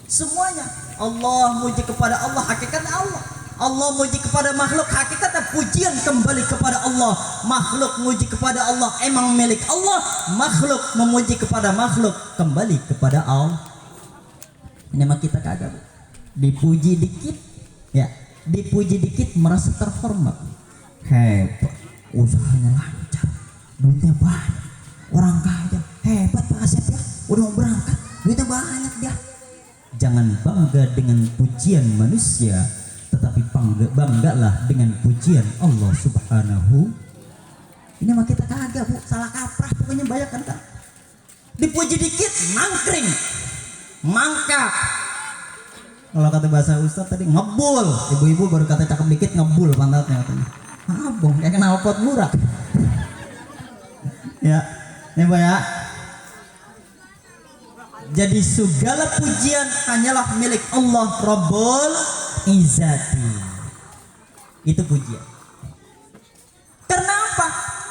Semuanya Allah, muji kepada Allah, hakikatnya Allah. Allah muji kepada makhluk, hakikatnya pujian kembali kepada Allah. Makhluk muji kepada Allah, emang milik Allah. Makhluk memuji kepada makhluk, kembali kepada Allah. Ini mah kita kagak Bu. Dipuji dikit, ya, dipuji dikit merasa terhormat. Hebat, usahanya lancar, duitnya banyak, orang kaya, hebat Pak Asep ya, udah mau berangkat, duitnya banyak dia. Jangan bangga dengan pujian manusia, tetapi banggalah dengan pujian Allah Subhanahu. Ini mah kita kagak Bu, salah kaprah pokoknya banyak kan. Dipuji dikit mangkring, mangkak. Kalau kata bahasa Ustaz tadi ngebul, ibu-ibu baru kata cakep dikit ngebul pantatnya katanya. Abong kayak kenal pot burak. Ya, ini Bu ya. Jadi segala pujian hanyalah milik Allah Rabbul Izzati. Itu pujian. Karena apa?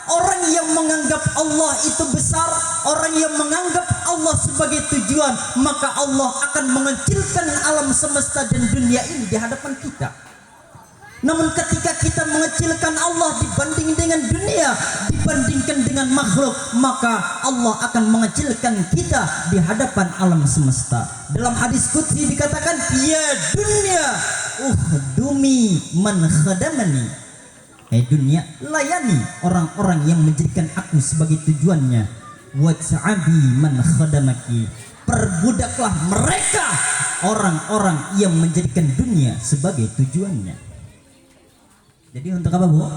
Orang yang menganggap Allah itu besar, orang yang menganggap Allah sebagai tujuan, maka Allah akan mengecilkan alam semesta dan dunia ini di hadapan kita. Namun ketika kita mengecilkan Allah dibanding dengan dunia, dibandingkan dengan makhluk, maka Allah akan mengecilkan kita di hadapan alam semesta. Dalam hadis qudsi dikatakan, ya dunia uhdumi man khadamani, dunia layani orang-orang yang menjadikan aku sebagai tujuannya, waj'abi man khadamaki, perbudaklah mereka orang-orang yang menjadikan dunia sebagai tujuannya. Jadi untuk apa Bu?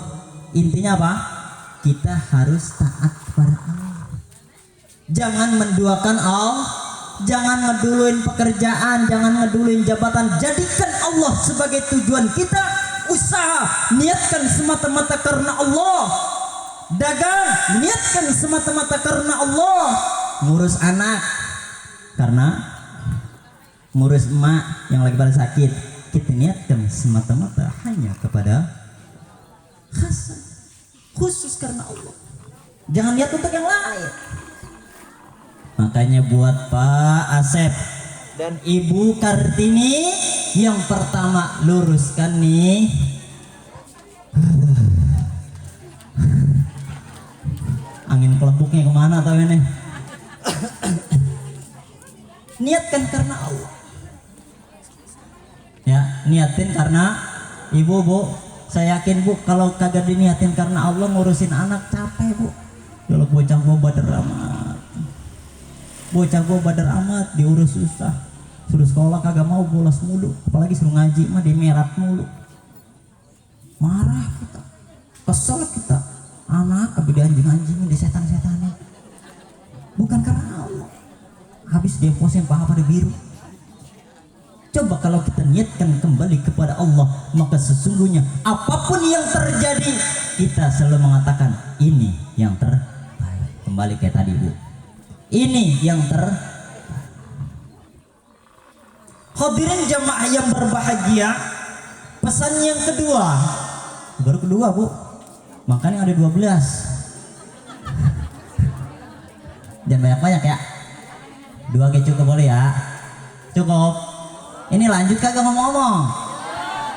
Intinya apa? Kita harus taat kepada Allah. Jangan menduakan Allah, jangan ngeduluin pekerjaan, jangan ngeduluin jabatan. Jadikan Allah sebagai tujuan kita. Usaha niatkan semata-mata karena Allah. Dagang niatkan semata-mata karena Allah. Ngurus anak karena ngurus emak yang lagi pada sakit, kita niatkan semata-mata hanya kepada khusus karena Allah. Jangan lihat untuk yang lain. Makanya buat Pak Asep dan Ibu Kartini, yang pertama luruskan nih. Angin kelebuknya kemana tahu ini? Niatkan karena Allah. Ya, niatin karena Ibu Bu. Saya yakin Bu, kalau kagak diniatin karena Allah, ngurusin anak capek Bu. Kalau bocah gua badar amat, bocah gua badar amat, diurus susah. Suruh sekolah kagak mau, bolos mulu. Apalagi suruh ngaji mah dimerat mulu. Marah kita, kesel kita. Anak tapi di anjing-anjingin, di setan-setanin. Bukan karena Allah. Habis dia pusing paha pada biru. Coba Coba kalau kita niatkan kembali kepada Allah, maka sesungguhnya apapun yang terjadi, kita selalu mengatakan ini yang terbaik. Kembali kayak tadi Bu, ini yang Hadirin jamaah yang berbahagia, pesan yang kedua, baru kedua Bu, makanya ada 12. Jangan banyak-banyak ya, 2 kayak cukup boleh ya, cukup. Ini lanjut kagak ngomong-ngomong?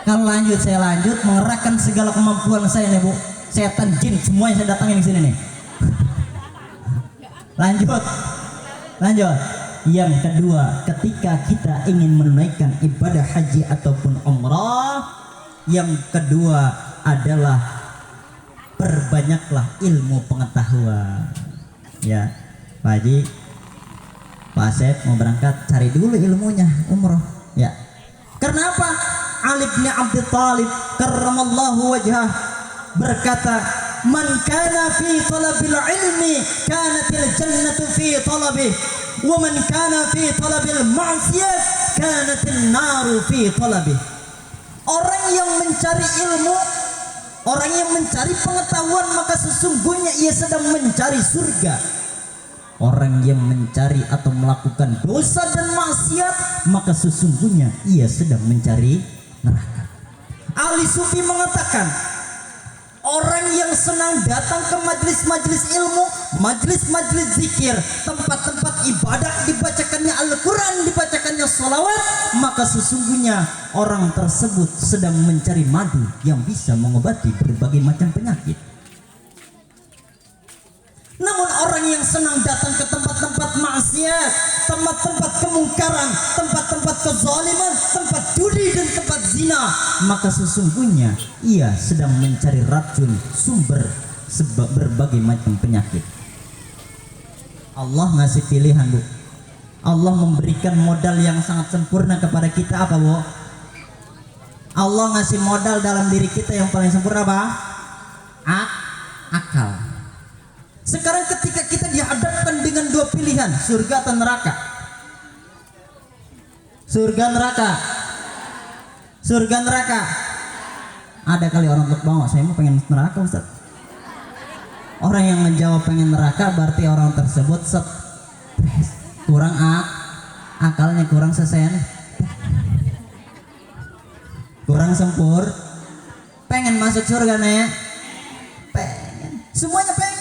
Kalau lanjut, saya lanjut mengerahkan segala kemampuan saya nih Bu, setan jin semua yang saya datangin di sini nih. Lanjut. Yang kedua, ketika kita ingin menunaikan ibadah haji ataupun umrah, yang kedua adalah perbanyaklah ilmu pengetahuan. Ya, Pak Haji, Pak Asep mau berangkat, cari dulu ilmunya umrah. Ya, karena apa? Ali bin Abi Thalib karramallahu wajhah berkata, man kana fi talabil ilmi kanatil jannatu fi talabih, wa man kana fi talabil ma'siyah kanatin naru fi talabih. Orang yang mencari ilmu, orang yang mencari pengetahuan, maka sesungguhnya ia sedang mencari surga. Orang yang mencari atau melakukan dosa dan maksiat, maka sesungguhnya ia sedang mencari neraka. Ahli sufi mengatakan, orang yang senang datang ke majelis-majelis ilmu, majelis-majelis zikir, tempat-tempat ibadah, dibacakannya Al-Quran, dibacakannya salawat, maka sesungguhnya orang tersebut sedang mencari madu yang bisa mengobati berbagai macam penyakit. Namun orang yang senang datang ke tempat-tempat maksiat, tempat-tempat kemungkaran, tempat-tempat kezaliman, tempat judi dan tempat zina, maka sesungguhnya ia sedang mencari racun, sumber berbagai macam penyakit. Allah ngasih pilihan Bu. Allah memberikan modal yang sangat sempurna kepada kita, apa Bu? Allah ngasih modal dalam diri kita yang paling sempurna apa? Akal. Sekarang ketika kita dihadapkan dengan 2 pilihan, surga atau neraka? Surga neraka. Ada kali orang untuk bawa, saya mau pengen neraka Ustaz. Orang yang menjawab pengen neraka berarti orang tersebut kurang akalnya, kurang kurang sempur. Pengen masuk surga nih, pengen, semuanya pengen.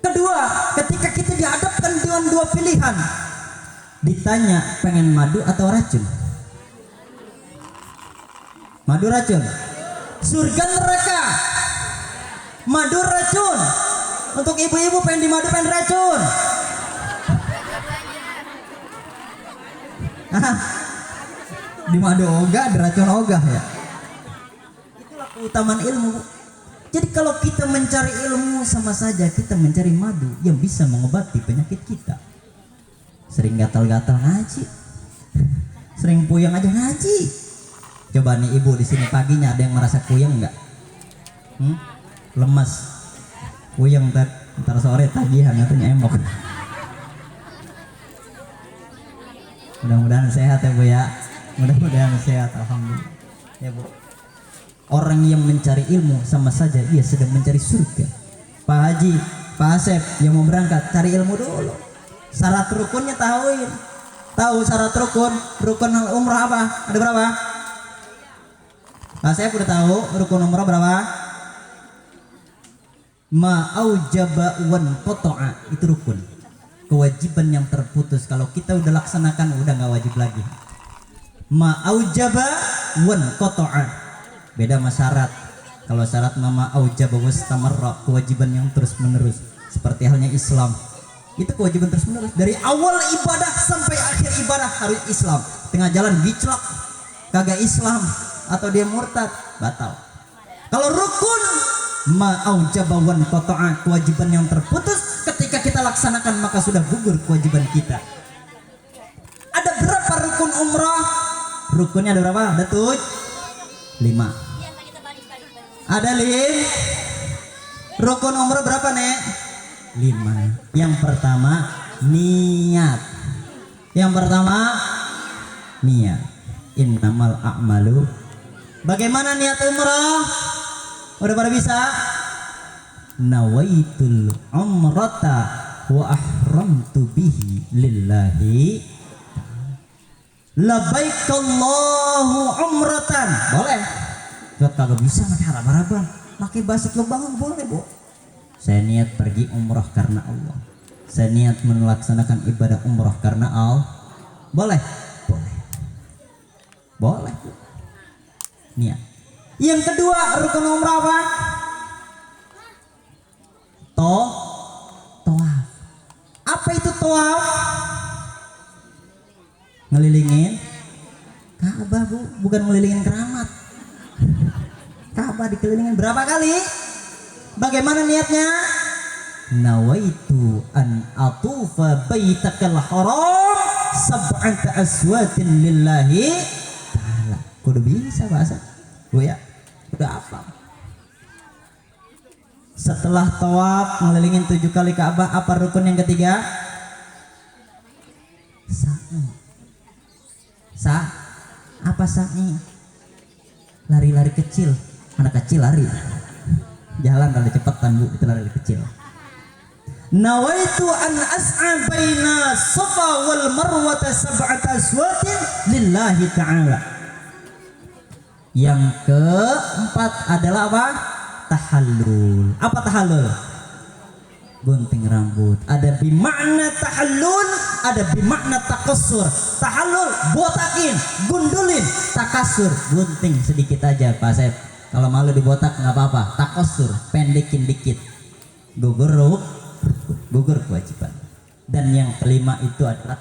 Kedua, ketika kita dihadapkan dengan 2 pilihan, ditanya pengen madu atau racun? Madu racun? Surga neraka? Madu racun? Untuk ibu-ibu pengen di madu, pengen racun? Di madu ogah, di racun ogah ya. Itulah keutamaan ilmu. Jadi kalau kita mencari ilmu, sama saja kita mencari madu yang bisa mengobati penyakit kita. Sering gatal-gatal ngaji, sering puyeng aja ngaji. Coba nih ibu di sini paginya ada yang merasa puyeng nggak? Lemas, puyeng, ntar sore tagihan katanya emok. Mudah-mudahan sehat ya Bu ya. Mudah-mudahan sehat, alhamdulillah. Ya Bu. Orang yang mencari ilmu sama saja ia sedang mencari surga. Pak Haji, Pak Asep yang mau berangkat, cari ilmu dulu. Syarat rukunnya tahu syarat rukun umrah apa? Ada berapa? Pak Asep udah tahu rukun umrah berapa? Ma'aujaba wan qata'a, itu rukun. Kewajiban yang terputus, kalau kita udah laksanakan udah nggak wajib lagi. Ma'aujaba wan qata'a. Beda sama syarat. Kalau syarat mama aujaba wastamarra, kewajiban yang terus menerus. Seperti halnya Islam, itu kewajiban terus menerus. Dari awal ibadah sampai akhir ibadah harus Islam. Tengah jalan giclak kagak Islam atau dia murtad, batal. Kalau rukun ma aujaba wan qata'a, kewajiban yang terputus, ketika kita laksanakan maka sudah gugur kewajiban kita. Ada berapa rukun umrah? Rukunnya ada berapa? Ada 5. Ada 5. Rukun umrah berapa Nek? 5. Yang pertama niat. Yang pertama niat. Innamal a'malu. Bagaimana niat umrah? Udah pada bisa? Nawaitul umrata wa ahramtu bihi lillahi labbaik Allahu umratan. Boleh. Kalau kagak bisa pakai harap-harapan, pakai bahasa lebangan boleh, Bu. Saya niat pergi umrah karena Allah. Saya niat melaksanakan ibadah umrah karena Allah. Boleh? Boleh. Boleh. Niat. Yang kedua, rukun umrah apa? Tawaf. Apa itu tawaf? Ngelilingin Ka'bah, Bu, bukan ngelilingin keramat. Ka'bah dikelilingin berapa kali? Bagaimana niatnya? Nawaitu an atufa baitakal haram sab'ata aswatin lillahi ta'ala. Kudu bisa bahasa, Bu ya. Udah apa? Setelah tawaf ngelilingin 7 kali Ka'bah, apa rukun yang ketiga? Apa sa'i? Lari-lari kecil. Anak kecil lari. Jalan kali cepetan, Bu, itu lari kecil. Nawaitu an as'a baina Safa wal Marwah sab'ata aswatin lillahi ta'ala. Yang keempat adalah apa? Tahallul. Apa tahallul? Gunting rambut. Ada bimakna tahallul, ada bimakna takassur. Tahallul botakin, gundulin. Takassur gunting sedikit aja, Pak Sep. Kalau malu dibotak nggak apa-apa. Takassur pendekin dikit. Gugur kewajiban. Dan yang kelima itu adalah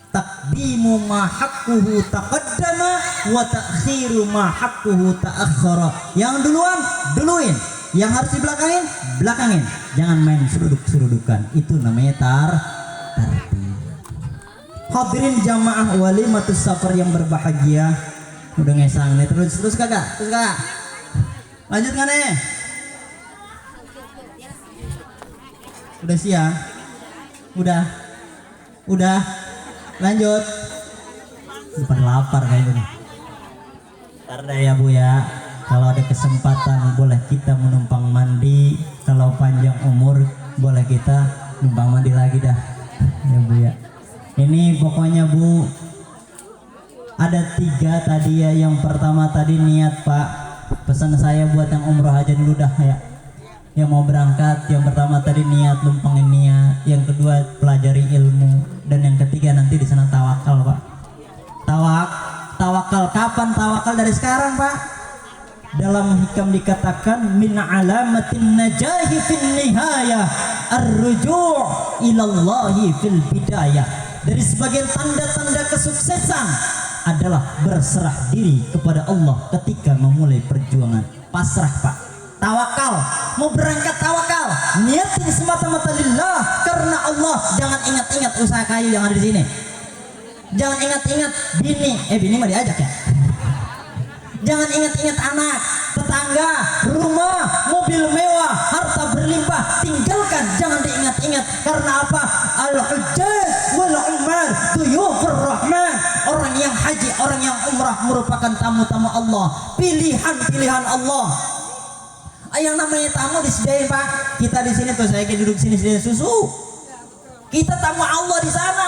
taqdimu ma haqquhu taqaddama wa ta'khiru ma haqquhu ta'akhkhara. Yang duluan duluin, yang harus dibelakangin belakangin. Jangan main seruduk-serudukan. Itu namanya tartib. Hadirin jamaah walimatus safar yang berbahagia. Udah ngesang nih, terus kagak? Lanjut nggak nih? Udah siang? Udah lanjut. Bukan lapar kayaknya. Ntar deh ya, Bu ya. Kalau ada kesempatan boleh kita menumpang mandi. Kalau panjang umur boleh kita numpang mandi lagi dah. Ya, Bu ya. Ini pokoknya, Bu, ada 3 tadi ya. Yang pertama tadi niat, Pak. Pesan saya buat yang umroh aja dulu dah ya. Yang mau berangkat, yang pertama tadi niat, lumpangin niat. Yang kedua pelajari ilmu. Dan yang ketiga nanti di sana tawakal, Pak. Tawakal kapan? Tawakal dari sekarang, Pak. Dalam hikam dikatakan min alamatin najahi fil nihayah ar-ruju' ilallahi fil bidayah. Dari sebagian tanda-tanda kesuksesan adalah berserah diri kepada Allah ketika memulai perjuangan. Pasrah, Pak. Tawakal. Mau berangkat tawakal. Niatin semata-mata lillah karena Allah. Jangan ingat-ingat usaha kayu yang ada di sini. Jangan ingat-ingat bini. Bini mah diajak ya. Jangan ingat-ingat anak, tetangga, rumah, mobil mewah, harta berlimpah. Tinggalkan, jangan diingat-ingat. Karena apa? Al-hujjaj wal umar duyufur rahman. Orang yang haji, orang yang umrah merupakan tamu-tamu Allah, pilihan-pilihan Allah. Yang namanya tamu disediain, Pak. Kita di sini tuh, saya duduk sini disediain susu. Kita tamu Allah di sana.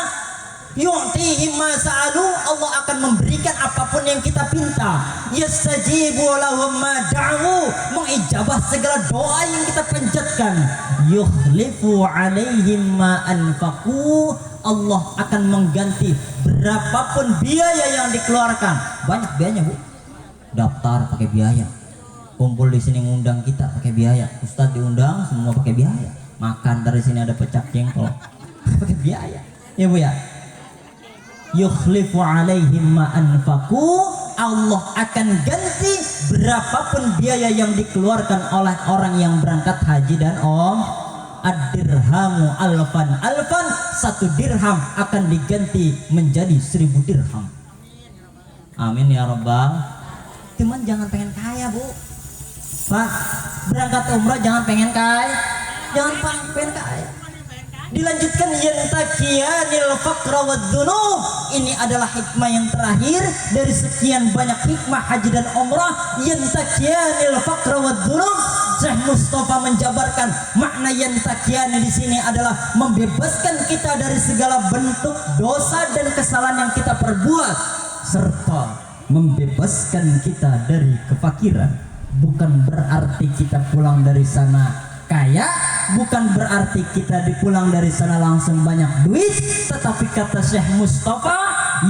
Yu'tihim ma sa'alu, Allah akan memberikan apapun yang kita pinta. Yastajibu lahum ma da'u, mengijabah segala doa yang kita panjatkan. Yukhlifu alaihim ma anfaqu, Allah akan mengganti berapapun biaya yang dikeluarkan. Banyak biayanya, Bu. Daftar pakai biaya, kumpul di sini ngundang kita pakai biaya, Ustadz diundang semua pakai biaya, makan dari sini ada pecak jengkol pakai biaya, ya Bu ya. Yukhlifu alaihim ma anfaqu, Allah akan ganti berapapun biaya yang dikeluarkan oleh orang yang berangkat haji dan ad-dirhamu alfan, 1 dirham akan diganti menjadi 1000 dirham. Amin ya rabbal. Cuman jangan pengen kaya, Bu. Pak, berangkat umrah jangan pengen jangan pengen kaya. Dilanjutkan yantakiyanil faqra wadzunub. Ini adalah hikmah yang terakhir dari sekian banyak hikmah haji dan umrah. Yantakiyanil faqra wadzunub. Syekh Mustafa menjabarkan makna yantakiyani di sini adalah membebaskan kita dari segala bentuk dosa dan kesalahan yang kita perbuat, serta membebaskan kita dari kefakiran. Bukan berarti kita pulang dari sana kaya, bukan berarti kita dipulang dari sana langsung banyak duit, tetapi kata Syekh Mustafa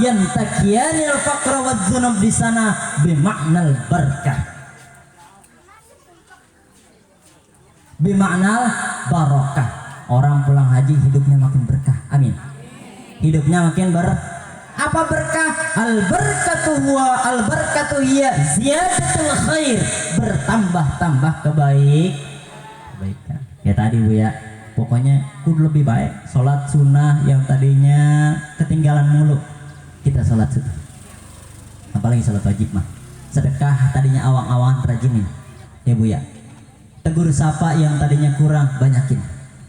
yantakiyanil faqra wadzunub di sana bimaknal barakah, bimaknal barokah. Orang pulang haji hidupnya makin berkah, amin. Hidupnya makin apa berkah? Al barakatu hiya ziyadatul khair, bertambah-tambah kebaikan. Ya tadi Bu ya, pokoknya kudu lebih baik. Sholat sunnah yang tadinya ketinggalan mulu, kita sholat sunnah. Apalagi sholat wajib mah. Sedekah tadinya awang-awangan rajinin, ya Bu ya. Tegur sapa yang tadinya kurang, banyakin.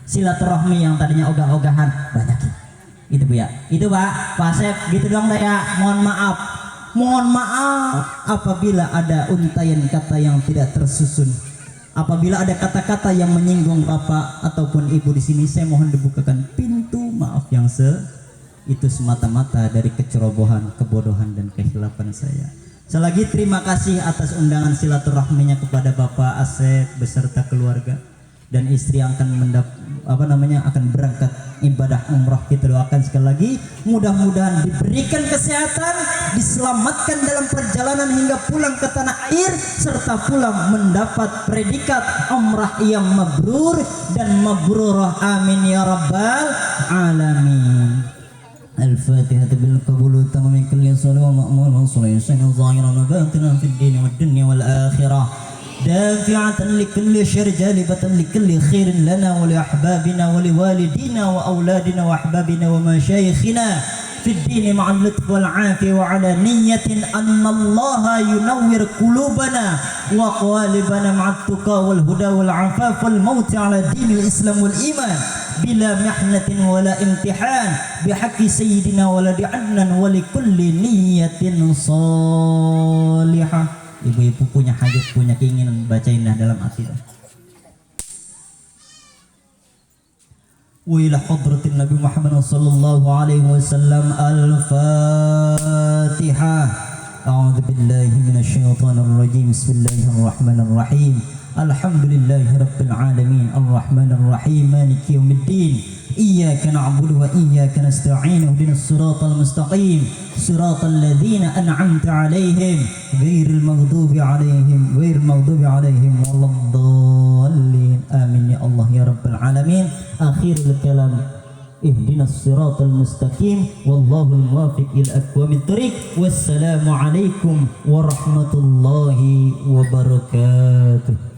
Silaturahmi yang tadinya ogah-ogahan, banyakin. Itu Bu ya. Itu Pak Asep, gitu doang dah ya. Mohon maaf apabila ada untayan kata yang tidak tersusun. Apabila ada kata-kata yang menyinggung Bapak ataupun Ibu di sini, saya mohon dibukakan pintu maaf yang itu semata-mata dari kecerobohan, kebodohan dan kehilafan saya. Selagi terima kasih atas undangan silaturahminya kepada Bapak Asep beserta keluarga dan istri yang akan berangkat ibadah umrah. Kita doakan sekali lagi mudah-mudahan diberikan kesehatan, diselamatkan dalam perjalanan hingga pulang ke tanah air, serta pulang mendapat predikat umrah yang mabrur dan mabrurah, amin ya rabbal alamin. Al-Fatihah bil qabul tamam min kulli salat wa ma'mun wa salatun zahiran wa batinan fid din wad dunya wal akhirah. دافعة لكل شر جالبة لكل خير لنا ولأحبابنا ولوالدينا وأولادنا وأحبابنا ومشايخنا في الدين مع اللطف والعافية وعلى نية أن الله ينور قلوبنا وقوالبنا مع التقى والهدى والعفاف والموت على دين الإسلام والإيمان بلا محنة ولا امتحان بحق سيدنا ولد عدنان ولكل نية صالحة. Ibu-ibu punya hajat, punya keinginan, bacain dah dalam hati. Wa ila hadratin Nabi Muhammad sallallahu alaihi wasallam. Al-Fatihah. A'udzu billahi minasyaitonir rajim. Bismillahirrahmanirrahim. Alhamdulillahi rabbil alamin. Arrahmanir rahim. Maliki yaumiddin. إياك نعبد وإياك نستعين اهدنا الصراط المستقيم صراط الذين أنعمت عليهم غير المغضوب عليهم ولا الضالين آمين يا الله يا رب العالمين. آخر الكلام اهدنا الصراط المستقيم والله الموافق إلى أقوام الطريق. والسلام عليكم ورحمة الله وبركاته.